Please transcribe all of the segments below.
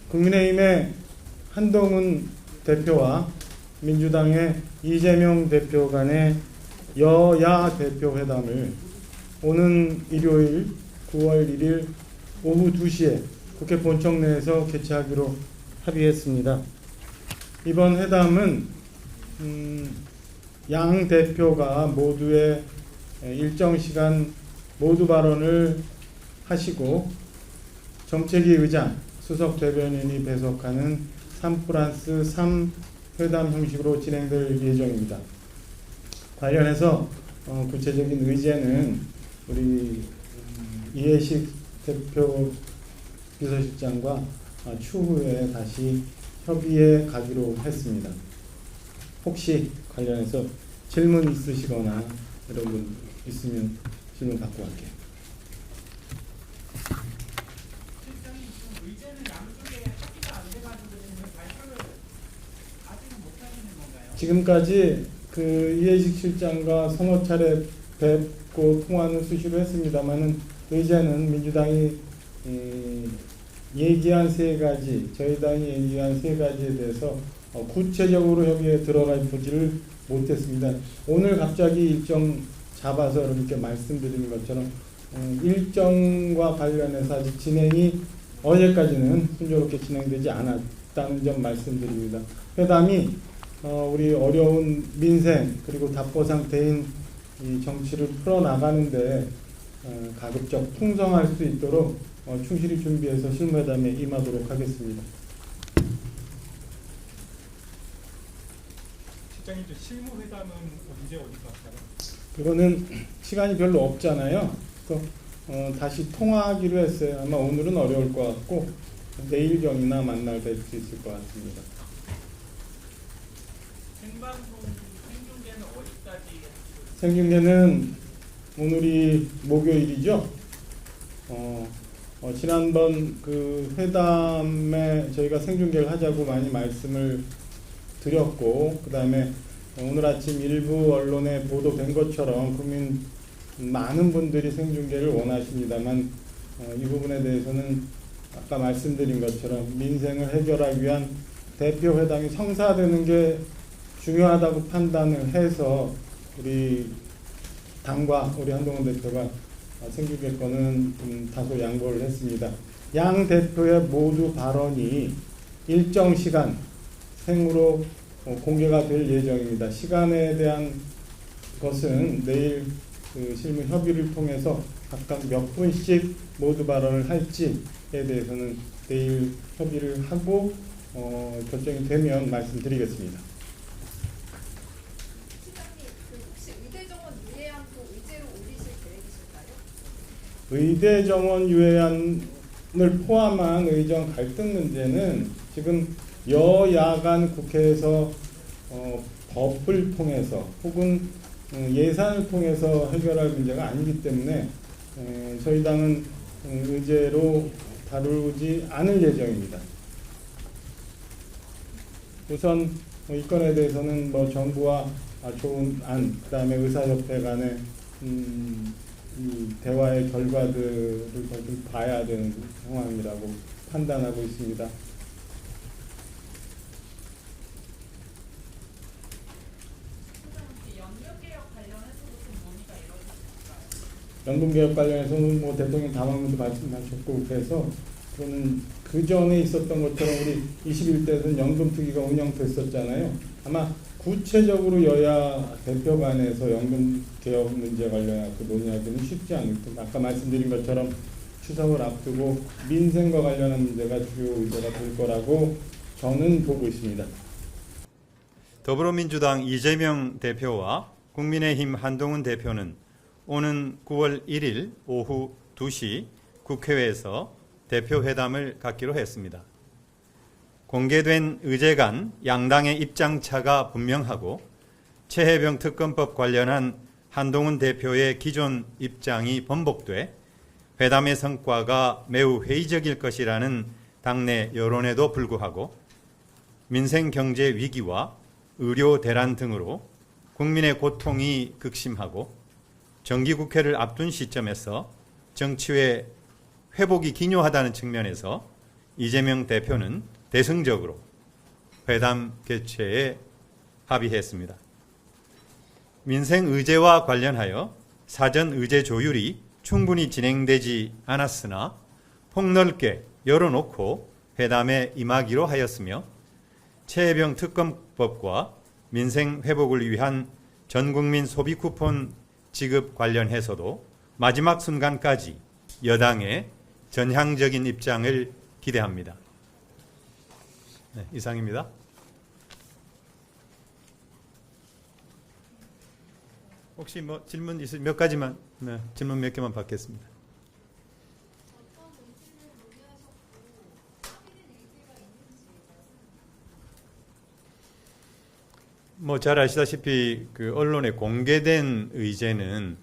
국민의힘의 한동훈 대표와 민주당의 이재명 대표 간의 여야 대표 회담을 오는 일요일 9월 1일 오후 2시에 국회 본청 내에서 개최하기로 합의했습니다. 이번 회담은 양 대표가 모두의 일정 시간 모두 발언을 하시고 정책위 의장, 수석 대변인이 배석하는 3+3 회담 형식으로 진행될 예정입니다. 관련해서 구체적인 의제는 우리 이해식 대표 비서실장과 추후에 다시 협의해 가기로 했습니다. 혹시 관련해서 질문 있으시거나 이런 분 있으면 질문 받고 갈게요. 실장님, 지금 의제는 양쪽에 합의가 안 돼가지고 지금 발표를 아직은 못 하시는 건가요? 지금까지 그 이해식 실장과 서너 차례 뵙고 통화는 수시로 했습니다만은 의제는 민주당이 얘기한 세 가지, 저희 당이 얘기한 세 가지에 대해서 구체적으로 협의에 들어가 보지를 못했습니다. 오늘 갑자기 일정 잡아서 이렇게 말씀드리는 것처럼 일정과 관련해서 아직 진행이 어제까지는 순조롭게 진행되지 않았다는 점 말씀드립니다. 회담이 우리 어려운 민생 그리고 답보 상태인 이 정치를 풀어나가는데 가급적 풍성할 수 있도록 충실히 준비해서 실무회담에 임하도록 하겠습니다. 실장님, 실무회담은 언제 어디서 할까요? 그거는 시간이 별로 없잖아요. 그래서 다시 통화하기로 했어요. 아마 오늘은 어려울 것 같고 내일경이나 만날 수 있을 것 같습니다. 생방송 생중계는 어디까지? 생중계는 오늘이 목요일이죠. 지난번 그 회담에 저희가 생중계를 하자고 많이 말씀을 드렸고, 그 다음에 오늘 아침 일부 언론에 보도된 것처럼 국민 많은 분들이 생중계를 원하십니다만 이 부분에 대해서는 아까 말씀드린 것처럼 민생을 해결하기 위한 대표 회담이 성사되는 게 중요하다고 판단을 해서 우리 당과 우리 한동훈 대표가 생중계권은 좀 다소 양보를 했습니다. 양 대표의 모두 발언이 일정 시간 생으로 공개가 될 예정입니다. 시간에 대한 것은 내일 그 실무 협의를 통해서 각각 몇 분씩 모두 발언을 할지에 대해서는 내일 협의를 하고 결정이 되면 말씀드리겠습니다. 의대 정원 유예안을 포함한 의정 갈등 문제는 지금 여야 간 국회에서 법을 통해서 혹은 예산을 통해서 해결할 문제가 아니기 때문에 저희 당은 의제로 다루지 않을 예정입니다. 우선 이 건에 대해서는 정부와 좋은 안, 그 다음에 의사협회 간의 이 대화의 결과들을 좀 봐야 되는 상황이라고 판단하고 있습니다. 연금개혁 관련해서는 대통령 담화문도 말씀하셨고, 그래서 그거는 그 전에 있었던 것처럼 우리 21대에서는 연금특위가 운영됐었잖아요. 아마 구체적으로 여야 대표 간에서 연금개혁 문제 관련해서 논의하기는 쉽지 않을 텐데, 아까 말씀드린 것처럼 추석을 앞두고 민생과 관련한 문제가 주요 의제가 될 거라고 저는 보고 있습니다. 더불어민주당 이재명 대표와 국민의힘 한동훈 대표는 오는 9월 1일 오후 2시 국회에서 대표회담을 갖기로 했습니다. 공개된 의제간 양당의 입장차가 분명하고 최혜병 특검법 관련한 한동훈 대표의 기존 입장이 번복돼 회담의 성과가 매우 회의적일 것이라는 당내 여론에도 불구하고 민생 경제 위기와 의료 대란 등으로 국민의 고통이 극심하고 정기국회를 앞둔 시점에서 정치의 회복이 기묘하다는 측면에서 이재명 대표는 대승적으로 회담 개최에 합의했습니다. 민생 의제와 관련하여 사전 의제 조율이 충분히 진행되지 않았으나 폭넓게 열어놓고 회담에 임하기로 하였으며 최혜병 특검법과 민생 회복을 위한 전국민 소비 쿠폰 지급 관련해서도 마지막 순간까지 여당의 전향적인 입장을 기대합니다. 네, 이상입니다. 혹시 뭐 질문 있으면 몇 가지만, 네, 질문 몇 개만 받겠습니다. 뭐 잘 아시다시피 그 언론에 공개된 의제는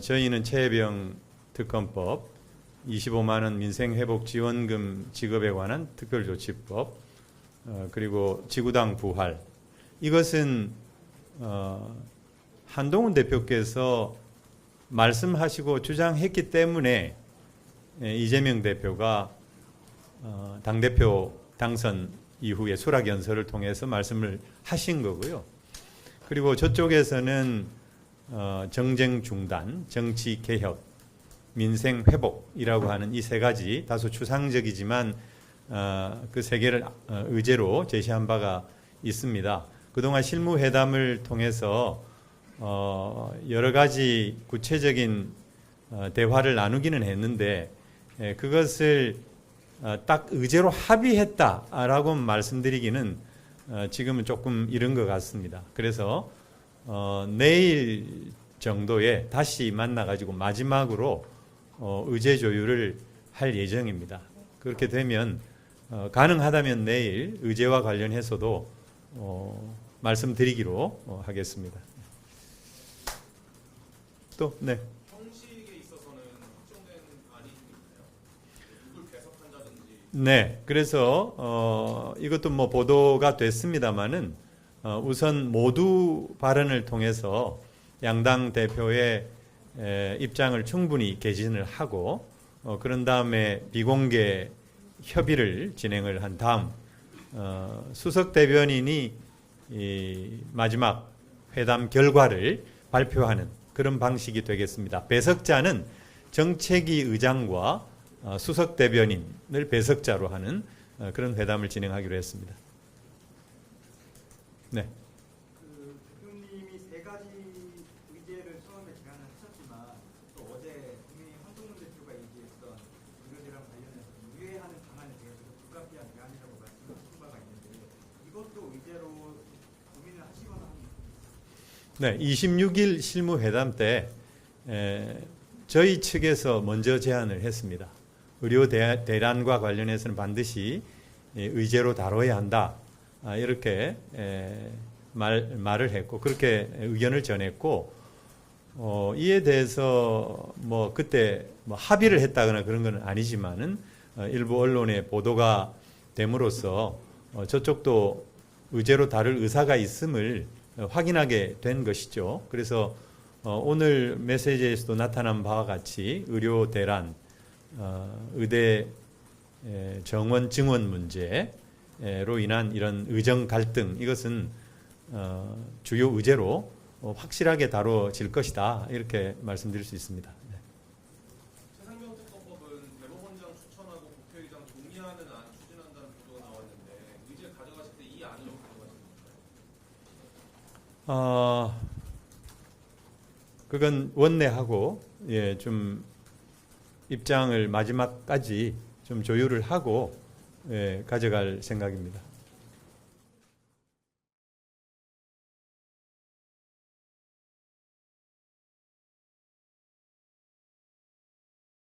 저희는 최혜병 특검법, 25만 원 민생회복지원금 지급에 관한 특별조치법, 그리고 지구당 부활, 이것은 한동훈 대표께서 말씀하시고 주장했기 때문에 이재명 대표가 당대표 당선 이후에 수락연설을 통해서 말씀을 하신 거고요. 그리고 저쪽에서는 정쟁 중단, 정치 개혁, 민생 회복이라고 하는 이 세 가지 다소 추상적이지만 그 세 개를 의제로 제시한 바가 있습니다. 그동안 실무회담을 통해서 여러 가지 구체적인 대화를 나누기는 했는데 그것을 딱 의제로 합의했다라고 말씀드리기는 지금은 조금 이른 것 같습니다. 그래서 내일 정도에 다시 만나가지고 마지막으로 의제 조율을 할 예정입니다. 그렇게 되면 가능하다면 내일 의제와 관련해서도 말씀드리기로 하겠습니다. 또, 네. 형식에 있어서는 확정된 안이 있나요? 누굴 배석한다든지. 네, 그래서 이것도 뭐 보도가 됐습니다만은 우선 모두 발언을 통해서 양당 대표의 입장을 충분히 개진을 하고 그런 다음에 비공개 협의를 진행을 한 다음 수석 대변인이 이 마지막 회담 결과를 발표하는 그런 방식이 되겠습니다. 배석자는 정책위 의장과 수석 대변인을 배석자로 하는 그런 회담을 진행하기로 했습니다. 네. 그 대표님이 세 가지 의제를 처음에 제안을 하셨지만 또 어제 국민의힘 한동훈 대표가 얘기했던 의료제랑 관련해서 유예하는 방안에 대해서 불가피한 대안이라고 말씀하신 바가 있는데 이것도 의제로 고민을 하시거나 합니까? 네, 26일 실무회담 때 저희 측에서 먼저 제안을 했습니다. 의료 대란과 관련해서는 반드시 의제로 다뤄야 한다. 이렇게 말을 했고 그렇게 의견을 전했고 이에 대해서 뭐 그때 뭐 합의를 했다거나 그런 건 아니지만은 일부 언론에 보도가 됨으로써 저쪽도 의제로 다룰 의사가 있음을 확인하게 된 것이죠. 그래서 오늘 메시지에서도 나타난 바와 같이 의료 대란, 의대 정원 증원 문제로 인한 이런 의정 갈등, 이것은 주요 의제로 확실하게 다뤄질 것이다, 이렇게 말씀드릴 수 있습니다. 네. 최상병 특검법은 대법원장 추천하고 국회의장 동의하는 안 추진한다는 보도가 나왔는데 의제 가져가실 때 이 안을 가져가십니까? 그건 원내하고 좀 입장을 마지막까지 좀 조율을 하고 가져갈 생각입니다.